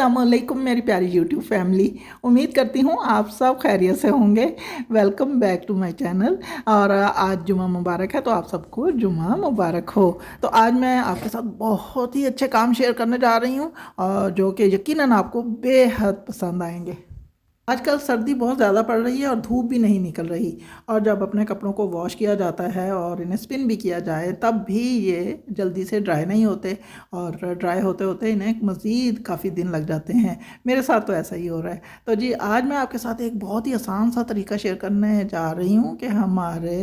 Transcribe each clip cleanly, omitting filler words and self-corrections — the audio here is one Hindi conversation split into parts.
अस्सलामुअलैकुम मेरी प्यारी यूट्यूब फैमिली। उम्मीद करती हूँ आप सब खैरियत से होंगे। Welcome back to my channel. और आज जुमा मुबारक है, तो आप सबको जुमा मुबारक हो। तो आज मैं आपके साथ बहुत ही अच्छे काम शेयर करने जा रही हूँ, और जो कि यकीनन आपको बेहद पसंद आएंगे। आजकल सर्दी बहुत ज़्यादा पड़ रही है और धूप भी नहीं निकल रही, और जब अपने कपड़ों को वॉश किया जाता है और इन्हें स्पिन भी किया जाए तब भी ये जल्दी से ड्राई नहीं होते, और ड्राई होते होते इन्हें मज़ीद काफ़ी दिन लग जाते हैं। मेरे साथ तो ऐसा ही हो रहा है। तो जी आज मैं आपके साथ एक बहुत ही आसान सा तरीका शेयर करने जा रही हूँ कि हमारे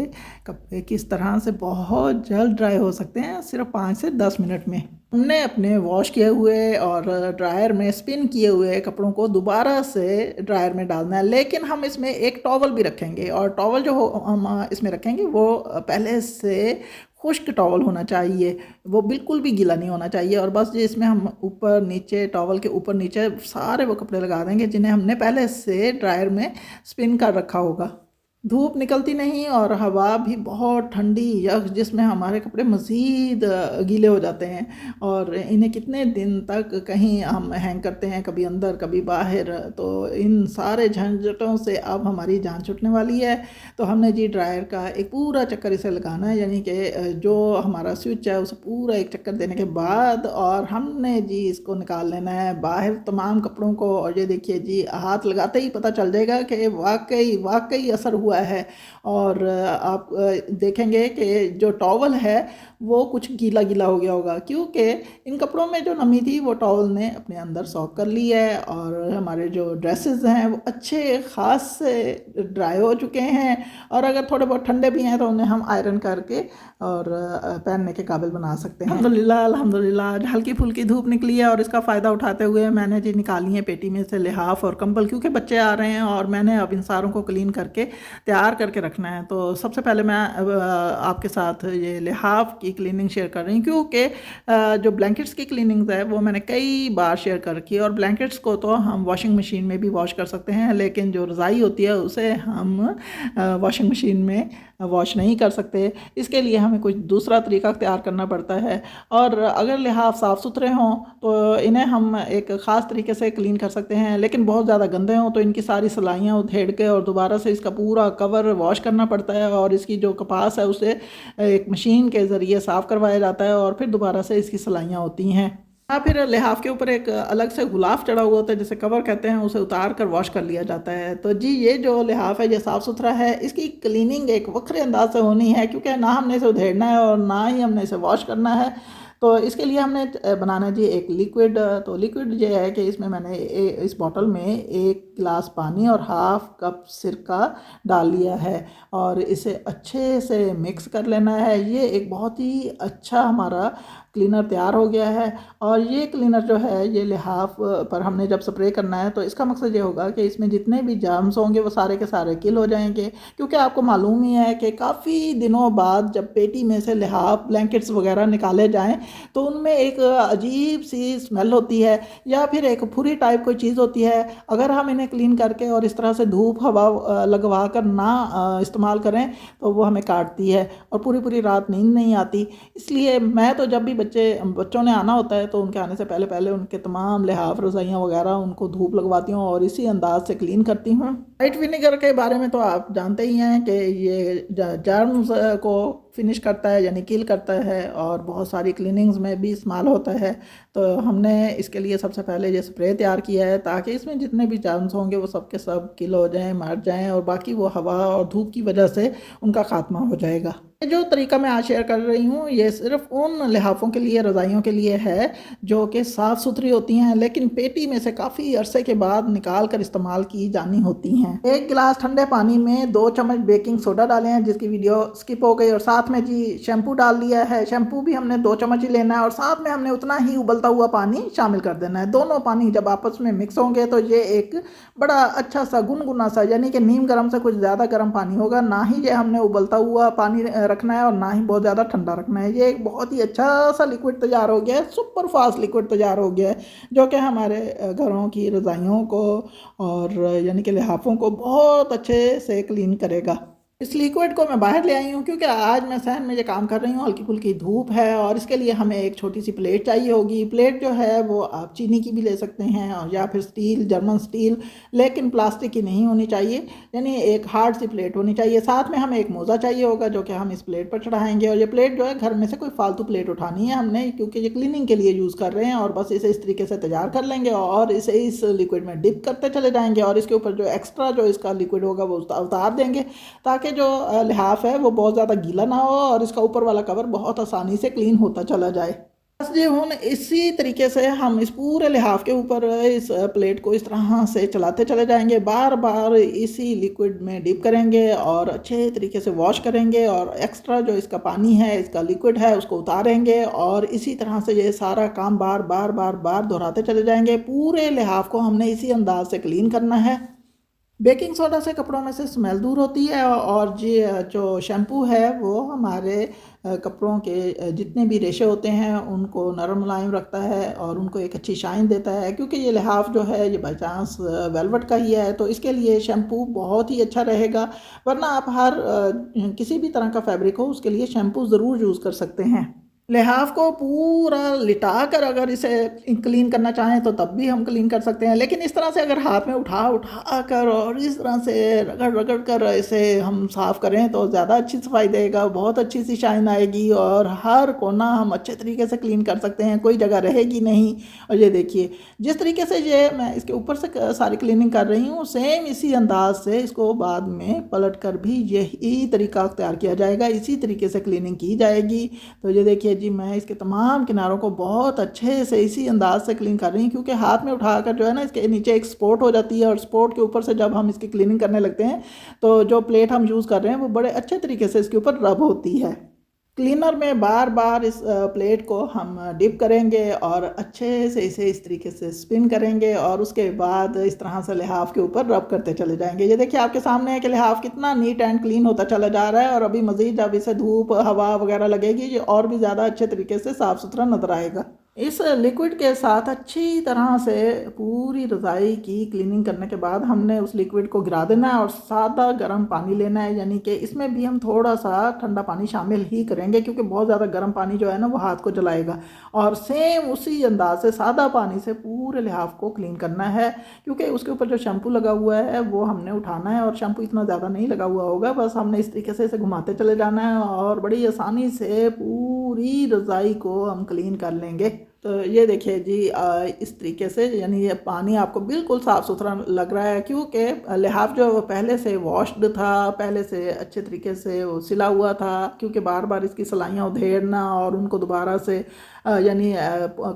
कपड़े किस तरह से बहुत जल्द ड्राई हो सकते हैं, सिर्फ 5 से 10 मिनट में। हमने अपने वॉश किए हुए और ड्रायर में स्पिन किए हुए कपड़ों को दोबारा से ड्रायर में डालना है, लेकिन हम इसमें एक टॉवल भी रखेंगे, और टॉवल जो हम इसमें रखेंगे वो पहले से खुश्क टॉवल होना चाहिए। वो बिल्कुल भी गीला नहीं होना चाहिए, और बस इसमें हम ऊपर नीचे, टॉवल के ऊपर नीचे सारे वो कपड़े लगा देंगे जिन्हें हमने पहले से ड्रायर में स्पिन कर रखा होगा। धूप निकलती नहीं और हवा भी बहुत ठंडी यख, जिसमें हमारे कपड़े मज़ीद गीले हो जाते हैं, और इन्हें कितने दिन तक कहीं हम हैंग करते हैं, कभी अंदर कभी बाहर। तो इन सारे झंझटों से अब हमारी जान छूटने वाली है। तो हमने जी ड्रायर का एक पूरा चक्कर इसे लगाना है, यानी कि जो हमारा स्विच है उसे पूरा एक चक्कर देने के बाद, और हमने जी इसको निकाल लेना है बाहर तमाम कपड़ों को। और ये देखिए जी, हाथ लगाते ही पता चल जाएगा कि वाकई वाकई असर हुआ है। और आप देखेंगे कि जो टॉवल है वो कुछ गीला गीला हो गया होगा, क्योंकि इन कपड़ों में जो नमी थी वो टॉवल ने अपने अंदर सॉक कर ली है, और हमारे जो ड्रेसेस हैं वो अच्छे खास से ड्राई हो चुके हैं। और अगर थोड़े बहुत ठंडे भी हैं तो उन्हें हम आयरन करके और पहनने के काबिल बना सकते हैं। अल्हम्दुलिल्लाह अल्हम्दुलिल्लाह, आज हल्की फुल्की धूप निकली है, और इसका फ़ायदा उठाते हुए मैंने जी निकाली है पेटी में से लिहाफ और कंबल, क्योंकि बच्चे आ रहे हैं और मैंने अब इन सारों को क्लीन करके तैयार करके रखना है। तो सबसे पहले मैं आपके साथ ये लिहाफ की क्लीनिंग शेयर कर रही हूँ, क्योंकि जो ब्लैंकेट्स की क्लीनिंग है वो मैंने कई बार शेयर कर रखी है। और ब्लैंकेट्स को तो हम वॉशिंग मशीन में भी वॉश कर सकते हैं, लेकिन जो रज़ाई होती है उसे हम वॉशिंग मशीन में वॉश नहीं कर सकते। इसके लिए हमें कुछ दूसरा तरीका तैयार करना पड़ता है। और अगर लिहाफ साफ़ सुथरे हों तो इन्हें हम एक ख़ास तरीके से क्लीन कर सकते हैं, लेकिन बहुत ज़्यादा गंदे हों तो इनकी सारी सिलाइयाँ उधेड़ के और दोबारा से इसका पूरा कवर वॉश करना पड़ता है, और इसकी जो कपास है उसे एक मशीन के ज़रिए साफ़ करवाया जाता है, और फिर दोबारा से इसकी सिलाइयाँ होती हैं। या फिर लिहाफ के ऊपर एक अलग से गुलाफ चढ़ा हुआ होता है जिसे कवर कहते हैं, उसे उतार कर वॉश कर लिया जाता है। तो जी ये जो लिहाफ है ये साफ़ सुथरा है, इसकी क्लीनिंग एक वक्रे अंदाज से होनी है, क्योंकि ना हमने इसे उधेड़ना है और ना ही हमने इसे वॉश करना है। तो इसके लिए हमने बनाना है जी एक लिक्विड। तो लिक्विड ये है कि इसमें मैंने इस बॉटल में 1 गिलास पानी और हाफ कप सिरका डाल लिया है, और इसे अच्छे से मिक्स कर लेना है। ये एक बहुत ही अच्छा हमारा क्लीनर तैयार हो गया है। और ये क्लीनर जो है ये लिहाफ पर हमने जब स्प्रे करना है तो इसका मकसद ये होगा कि इसमें जितने भी जर्म्स होंगे वो सारे के सारे किल हो जाएंगे, क्योंकि आपको मालूम ही है कि काफ़ी दिनों बाद जब पेटी में से लिहाफ ब्लैंकेट्स वगैरह निकाले जाएं तो उनमें एक अजीब सी स्मेल होती है, या फिर एक फुरी टाइप कोई चीज़ होती है। अगर हम इन्हें क्लीन करके और इस तरह से धूप हवा लगवा कर ना इस्तेमाल करें तो वो हमें काटती है और पूरी पूरी रात नींद नहीं आती। इसलिए मैं तो जब भी बच्चों ने आना होता है तो उनके आने से पहले पहले उनके तमाम लिहाफ रज़ाइयाँ वगैरह उनको धूप लगवाती हूँ और इसी अंदाज से क्लीन करती हूँ। वाइट विनेगर के बारे में तो आप जानते ही हैं कि ये जर्म्स को फिनिश करता है, यानी किल करता है, और बहुत सारी क्लीनिंग्स में भी इस्तेमाल होता है। तो हमने इसके लिए सबसे पहले ये स्प्रे तैयार किया है ताकि इसमें जितने भी जर्म्स होंगे वो सब के सब किल हो जाएं, मर जाएं, और बाकी वो हवा और धूप की वजह से उनका खात्मा हो जाएगा। ये जो तरीका मैं आज शेयर कर रही हूँ ये सिर्फ उन लिहाफों के लिए, रज़ाइयों के लिए है जो कि साफ़ सुथरी होती हैं, लेकिन पेटी में से काफ़ी अरसे के बाद निकाल कर इस्तेमाल की जानी होती हैं। 1 गिलास ठंडे पानी में 2 चम्मच बेकिंग सोडा डाले हैं, जिसकी वीडियो स्किप हो गई, और साथ में जी शैम्पू डाल लिया है। शैम्पू भी हमने 2 चम्मच ही लेना है, और साथ में हमने उतना ही उबलता हुआ पानी शामिल कर देना है। दोनों पानी जब आपस में मिक्स होंगे तो ये एक बड़ा अच्छा सा गुनगुना सा, यानी कि नीम गर्म से कुछ ज़्यादा गर्म पानी होगा, ना ही ये हमने उबलता हुआ पानी रखना है और ना ही बहुत ज़्यादा ठंडा रखना है। ये एक बहुत ही अच्छा सा लिक्विड तैयार हो गया है, सुपर फास्ट लिक्विड तैयार हो गया है, जो कि हमारे घरों की रज़ाइयों को और यानी कि लिहाफों को बहुत अच्छे से क्लीन करेगा। इस लिक्विड को मैं बाहर ले आई हूँ क्योंकि आज मैं सहन में ये काम कर रही हूँ, हल्की फुल्की धूप है और इसके लिए हमें एक छोटी सी प्लेट चाहिए होगी। प्लेट जो है वो आप चीनी की भी ले सकते हैं और या फिर स्टील, जर्मन स्टील, लेकिन प्लास्टिक की नहीं होनी चाहिए, यानी एक हार्ड सी प्लेट होनी चाहिए। साथ में हमें एक मोज़ा चाहिए होगा जो कि हम इस प्लेट पर चढ़ाएंगे। और ये प्लेट जो है घर में से कोई फालतू प्लेट उठानी है हमने, क्योंकि ये क्लीनिंग के लिए यूज़ कर रहे हैं, और बस इसे इस तरीके से तैयार कर लेंगे और इसे इस लिक्विड में डिप करते चले जाएंगे और इसके ऊपर जो एक्स्ट्रा जो इसका लिक्विड होगा वो उतार देंगे, ताकि जो लिहाफ है वो बहुत ज़्यादा गीला ना हो और इसका ऊपर वाला कवर बहुत आसानी से क्लीन होता चला जाए। बस जी हुन इसी तरीके से हम इस पूरे लिहाफ के ऊपर इस प्लेट को इस तरह से चलाते चले जाएंगे, बार बार इसी लिक्विड में डिप करेंगे और अच्छे तरीके से वॉश करेंगे और एक्स्ट्रा जो इसका पानी है, इसका लिक्विड है, उसको उतारेंगे और इसी तरह से ये सारा काम बार बार बार बार दोहराते चले जाएंगे। पूरे लिहाफ को हमने इसी अंदाज से क्लीन करना है। बेकिंग सोडा से कपड़ों में से स्मेल दूर होती है और जी जो शैम्पू है वो हमारे कपड़ों के जितने भी रेशे होते हैं उनको नरम मुलायम रखता है और उनको एक अच्छी शाइन देता है, क्योंकि ये लिहाफ जो है ये बाई चांस वेलवेट का ही है, तो इसके लिए शैम्पू बहुत ही अच्छा रहेगा। वरना आप हर किसी भी तरह का फैब्रिक हो उसके लिए शैम्पू ज़रूर यूज़ कर सकते हैं। लिहाफ को पूरा लिटा कर अगर इसे क्लीन करना चाहें तो तब भी हम क्लीन कर सकते हैं, लेकिन इस तरह से अगर हाथ में उठा उठा कर और इस तरह से रगड़ रगड़ कर इसे हम साफ़ करें तो ज़्यादा अच्छी सफाई देगा, बहुत अच्छी सी शाइन आएगी और हर कोना हम अच्छे तरीके से क्लीन कर सकते हैं, कोई जगह रहेगी नहीं। और ये देखिए जिस तरीके से ये मैं इसके ऊपर से सारी क्लीनिंग कर रही हूँ, सेम इसी अंदाज से इसको बाद में पलट कर भी यही तरीका अख्तियार किया जाएगा, इसी तरीके से क्लीनिंग की जाएगी। तो ये देखिए जी मैं इसके तमाम किनारों को बहुत अच्छे से इसी अंदाज से क्लीन कर रही हूँ, क्योंकि हाथ में उठाकर जो है ना इसके नीचे एक स्पॉट हो जाती है और स्पॉट के ऊपर से जब हम इसकी क्लीनिंग करने लगते हैं तो जो प्लेट हम यूज़ कर रहे हैं वो बड़े अच्छे तरीके से इसके ऊपर रब होती है। क्लीनर में बार बार इस प्लेट को हम डिप करेंगे और अच्छे से इसे इस तरीके से स्पिन करेंगे और उसके बाद इस तरह से लिहाफ के ऊपर रब करते चले जाएंगे। ये देखिए आपके सामने है कि लिहाफ कितना नीट एंड क्लीन होता चला जा रहा है और अभी मज़ीद जब इसे धूप हवा वगैरह लगेगी ये और भी ज़्यादा अच्छे तरीके से साफ़ सुथरा नजर आएगा। इस लिक्विड के साथ अच्छी तरह से पूरी रज़ाई की क्लीनिंग करने के बाद हमने उस लिक्विड को गिरा देना है और सादा गर्म पानी लेना है, यानी कि इसमें भी हम थोड़ा सा ठंडा पानी शामिल ही करेंगे क्योंकि बहुत ज़्यादा गर्म पानी जो है ना वो हाथ को जलाएगा। और सेम उसी अंदाज से सादा पानी से पूरे लिहाफ को क्लीन करना है, क्योंकि उसके ऊपर जो शैम्पू लगा हुआ है वो हमने उठाना है और शैम्पू इतना ज़्यादा नहीं लगा हुआ होगा, बस हमने इस तरीके से इसे घुमाते चले जाना है और बड़ी आसानी से पूरी रज़ाई को हम क्लीन कर लेंगे। तो ये देखिए जी इस तरीके से, यानी ये पानी आपको बिल्कुल साफ़ सुथरा लग रहा है क्योंकि लिहाफ जो पहले से वॉश्ड था, पहले से अच्छे तरीके से वो सिला हुआ था, क्योंकि बार बार इसकी सिलाइयाँ उधेड़ना और उनको दोबारा से यानी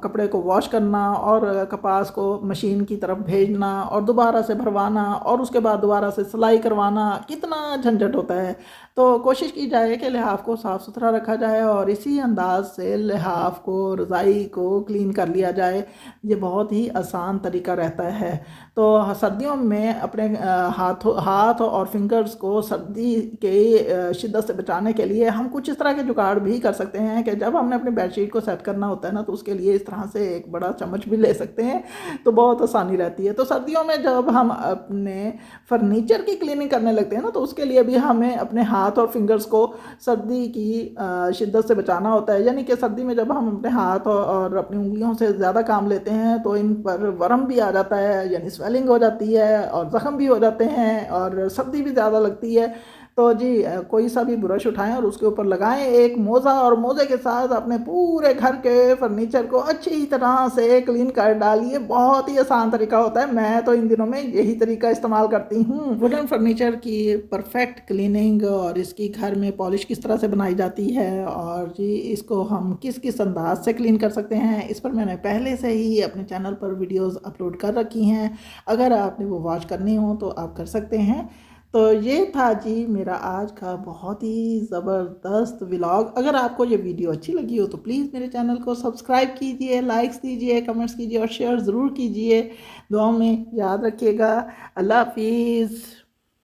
कपड़े को वॉश करना और कपास को मशीन की तरफ भेजना और दोबारा से भरवाना और उसके बाद दोबारा से सिलाई करवाना, कितना झंझट होता है। तो कोशिश की जाए कि लिहाफ को साफ़ सुथरा रखा जाए और इसी अंदाज से लिहाफ को, रज़ाई को क्लीन कर लिया जाए। ये बहुत ही आसान तरीका रहता है। तो सर्दियों में अपने हाथ और फिंगर्स को सर्दी के शिद्दत से बचाने के लिए हम कुछ इस तरह के जुगाड़ भी कर सकते हैं कि जब हमने अपनी बेडशीट को सेट करना होता है ना तो उसके लिए इस तरह से एक बड़ा चम्मच भी ले सकते हैं, तो बहुत आसानी रहती है। तो सर्दियों में जब हम अपने फर्नीचर की क्लीनिंग करने लगते हैं ना तो उसके लिए भी हमें अपने हाथ और फिंगर्स को सर्दी की शिद्दत से बचाना होता है, यानी कि सर्दी में जब हम अपने हाथ और अपनी उंगलियों से ज़्यादा काम लेते हैं तो इन पर वर्म भी आ जाता है, यानी स्वेलिंग हो जाती है और ज़ख़म भी हो जाते हैं और सर्दी भी ज़्यादा लगती है। तो जी कोई सा भी ब्रश उठाएं और उसके ऊपर लगाएं एक मोज़ा और मोज़े के साथ अपने पूरे घर के फर्नीचर को अच्छी तरह से क्लीन कर डालिए। बहुत ही आसान तरीका होता है, मैं तो इन दिनों में यही तरीका इस्तेमाल करती हूँ। वुडन फर्नीचर की परफेक्ट क्लीनिंग और इसकी घर में पॉलिश किस तरह से बनाई जाती है और जी इसको हम किस किस अंदाज से क्लीन कर सकते हैं, इस पर मैंने पहले से ही अपने चैनल पर वीडियोज़ अपलोड कर रखी हैं। अगर आपने वो वॉच करनी हो तो आप कर सकते हैं। तो ये था जी मेरा आज का बहुत ही ज़बरदस्त व्लॉग। अगर आपको ये वीडियो अच्छी लगी हो तो प्लीज़ मेरे चैनल को सब्सक्राइब कीजिए, लाइक्स दीजिए, कमेंट्स कीजिए और शेयर ज़रूर कीजिए। दुआओं में याद रखिएगा। अल्लाह हाफिज़।